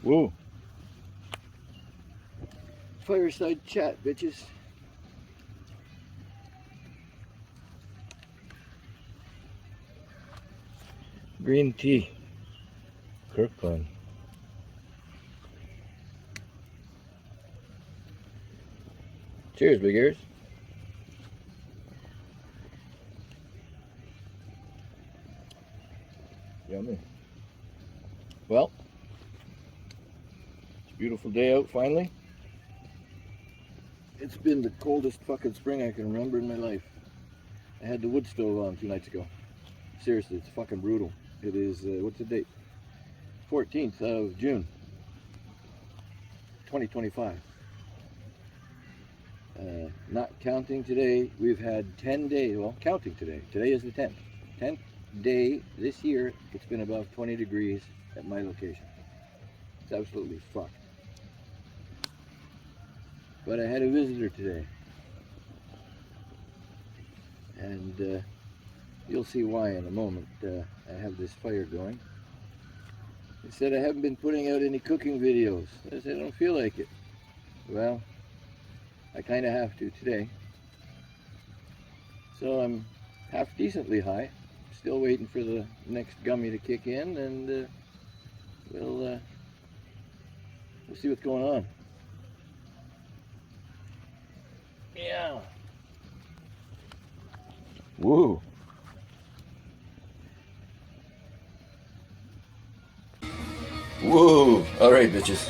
Woo. Fireside chat, bitches. Green tea. Kirkland. Cheers, big ears. Yummy. Well, it's a beautiful day out finally. It's been the coldest fucking spring I can remember in my life. I had the wood stove on 2 nights ago. Seriously, it's fucking brutal. It is, what's the date? 14th of June, 2025. Not counting today, we've had 10 days, well, counting today. Today is the 10th. 10th day this year, it's been above 20 degrees at my location. It's absolutely fucked. But I had a visitor today. And you'll see why in a moment. I have this fire going. They said I haven't been putting out any cooking videos. I said I don't feel like it. Well, I kind of have to today. So I'm half decently high. Still waiting for the next gummy to kick in, and we'll see what's going on. Yeah. Woo. Woo. All right, bitches.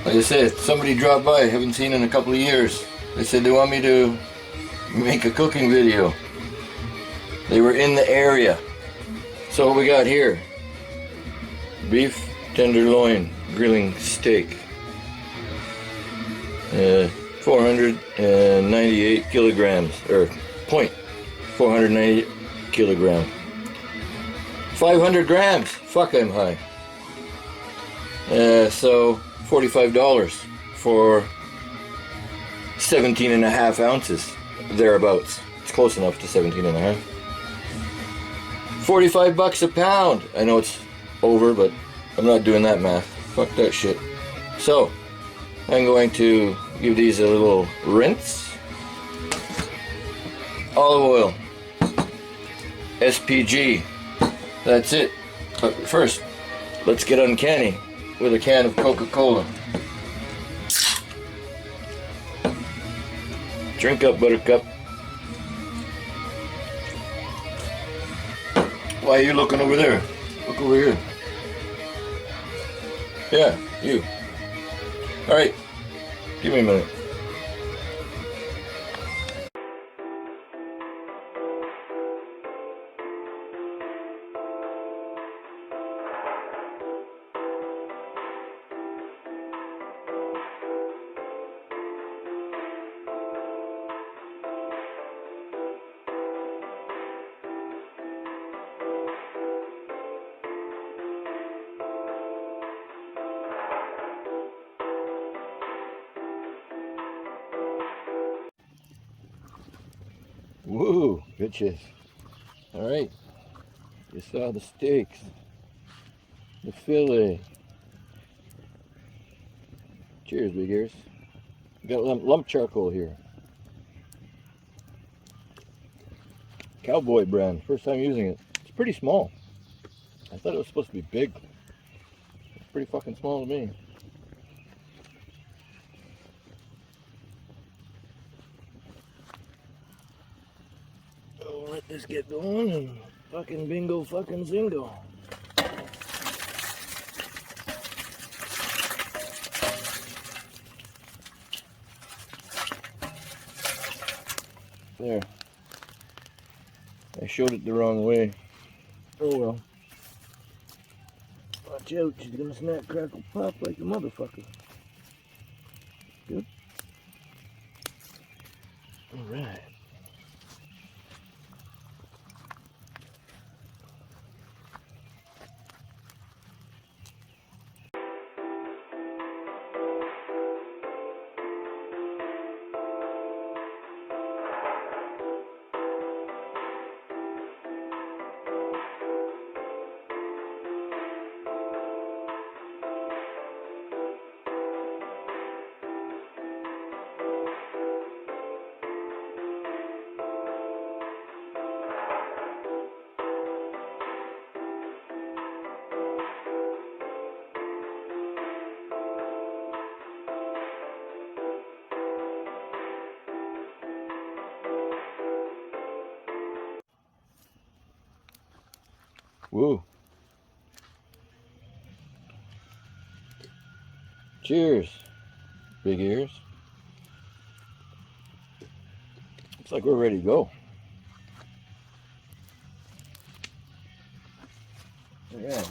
Like I said, somebody dropped by. I haven't seen in a couple of years. They said they want me to make a cooking video. They were in the area. So what we got here? Beef tenderloin grilling steak. 498 kilograms, or 0.498 kilogram. 500 grams. Fuck, I'm high. So $45 for 17 and a half ounces, thereabouts. It's close enough to 17 and a half. 45 bucks a pound. I know it's over, but I'm not doing that math. Fuck that shit. So I'm going to give these a little rinse. Olive oil. SPG. That's it. But first, let's get uncanny with a can of Coca-Cola. Drink up, buttercup. Why are you looking over there? Look over here. Yeah, you. Alright, give me a minute. Woo, bitches. Alright. You saw the steaks. The filet. Cheers, big ears. Got lump charcoal here. Cowboy brand. First time using it. It's pretty small. I thought it was supposed to be big. It's pretty fucking small to me. Let this get going and fucking bingo fucking zingo. There. I showed it the wrong way. Oh well. Watch out, she's gonna snap, crackle, pop like a motherfucker. Good. Alright. Woo. Cheers, big ears. Looks like we're ready to go. Yeah.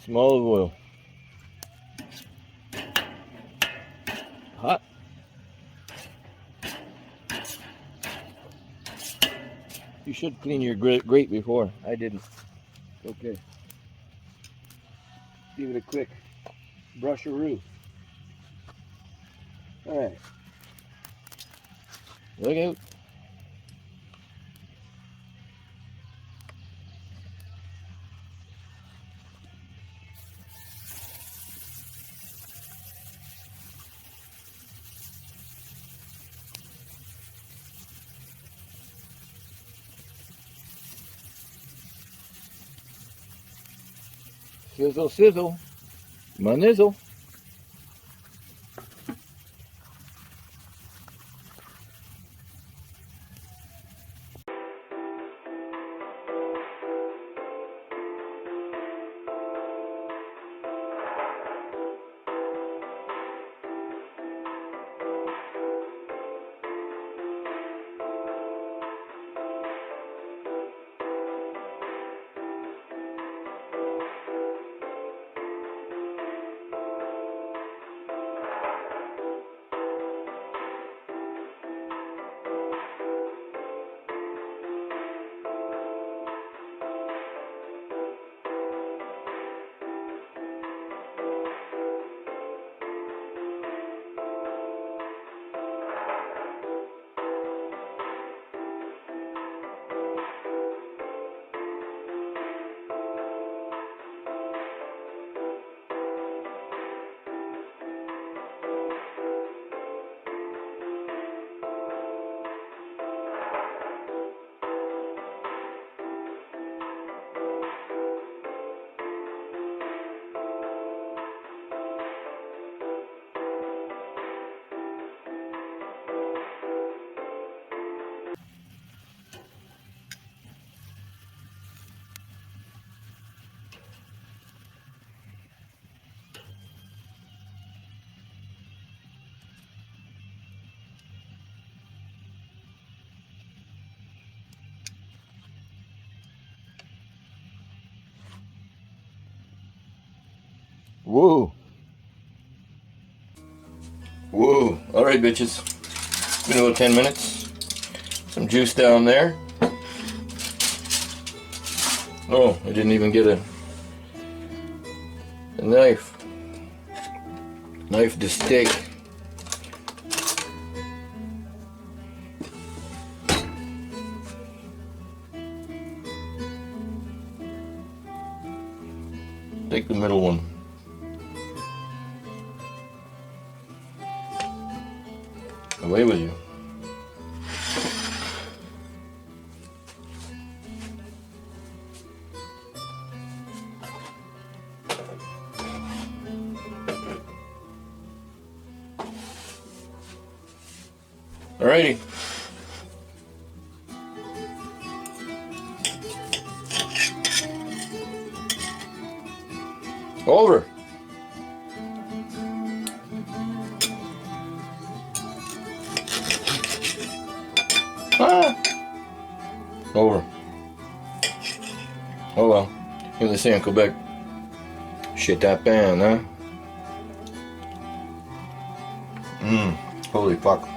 Some olive oil. Hot. You should clean your grate before. I didn't. Okay. Give it a quick brush-a-roo. Alright. Look out. Sizzle, sizzle. My nizzle. Woo. Woo. Alright, bitches. It's been about 10 minutes. Some juice down there. Oh, I didn't even get a knife. Knife to steak. Take the middle one. Away with you. Alrighty. Over. Ah. Over. Oh well. Here they say in Quebec. Shit that pan, huh? Holy fuck.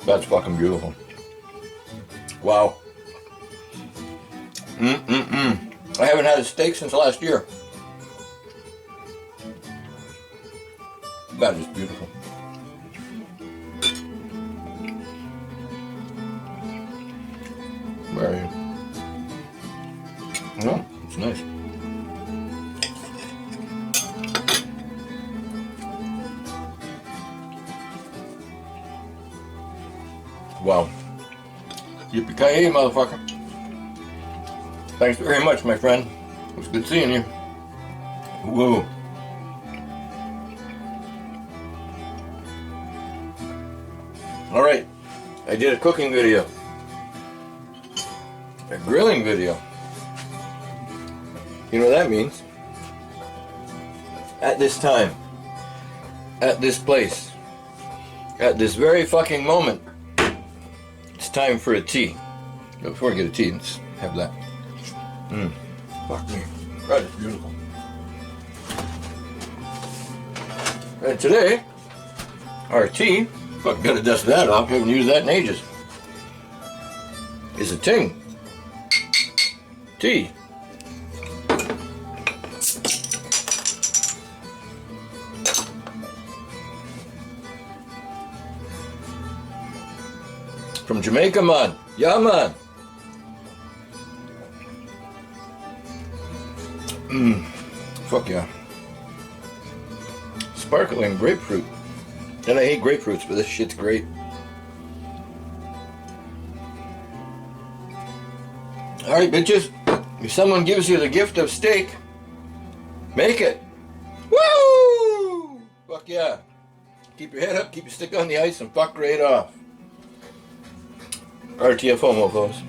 That's fucking beautiful. Wow. I haven't had a steak since last year. That is beautiful. Where are you? Oh, it's nice. Wow. Yippee-ki-yay, motherfucker. Thanks very much, my friend. It was good seeing you. Whoa. Alright, I did a cooking video. A grilling video. You know what that means? At this time, at this place, at this very fucking moment, it's time for a tea. But before I get a tea, let's have that. Fuck me. That is beautiful. And today, our tea, fuck, gotta dust that off, haven't used that in ages, is a ting. Tea. From Jamaica, man. Yeah, man. Fuck yeah. Sparkling grapefruit. And I hate grapefruits, but this shit's great. Alright, bitches. If someone gives you the gift of steak, make it. Woo! Fuck yeah. Keep your head up, keep your stick on the ice, and fuck right off. RTFO, mofos.